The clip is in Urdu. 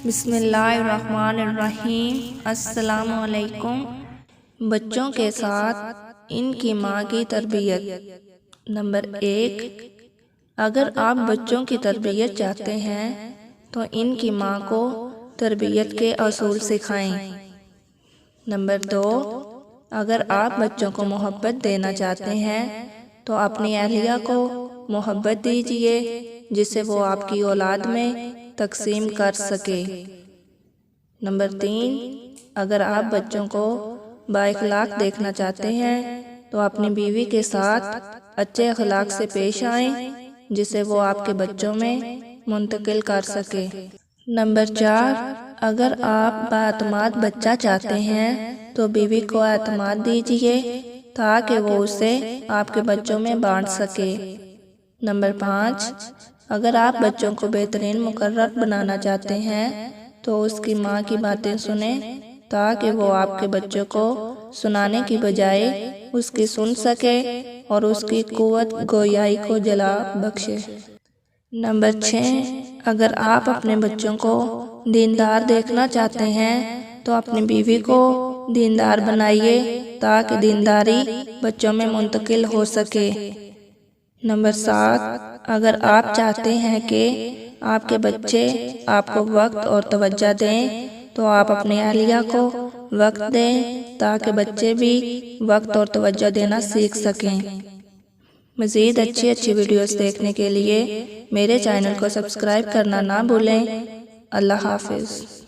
بسم اللہ الرحمن الرحیم۔ السلام علیکم۔ بچوں کے ساتھ ان کی ماں کی تربیت۔ نمبر 1، اگر آپ بچوں کی تربیت چاہتے ہیں تو ان کی ماں کو تربیت کے اصول سکھائیں۔ نمبر 2، اگر آپ بچوں کو محبت دینا چاہتے ہیں تو اپنی اہلیہ کو محبت دیجیے جس سے وہ آپ کی اولاد میں تقسیم کر سکے۔ نمبر 3، اگر آپ بچوں کو بااخلاق دیکھنا چاہتے ہیں تو اپنی بیوی کے ساتھ اچھے اخلاق سے پیش آئیں جسے وہ آپ کے بچوں میں منتقل کر سکے۔ نمبر 4، اگر آپ بااعتماد بچہ چاہتے ہیں تو بیوی کو اعتماد دیجیے تاکہ وہ اسے آپ کے بچوں میں بانٹ سکے۔ نمبر 5، اگر آپ بچوں کو بہترین مقرر بنانا چاہتے ہیں تو اس کی ماں کی باتیں سنیں تاکہ وہ آپ کے بچوں کو سنانے کی بجائے اس کی سن سکے اور اس کی قوت گویائی کو جلا بخشے۔ نمبر 6، اگر آپ اپنے بچوں کو دیندار دیکھنا چاہتے ہیں تو اپنی بیوی کو دیندار بنائیے تاکہ دینداری بچوں میں منتقل ہو سکے۔ نمبر 7، اگر آپ چاہتے ہیں کہ آپ کے بچے آپ کو وقت اور توجہ دیں تو آپ اپنی اہلیہ کو وقت دیں تاکہ بچے بھی وقت اور توجہ دینا سیکھ سکیں۔ مزید اچھی ویڈیوز دیکھنے کے لیے میرے چینل کو سبسکرائب کرنا نہ بھولیں۔ اللہ حافظ۔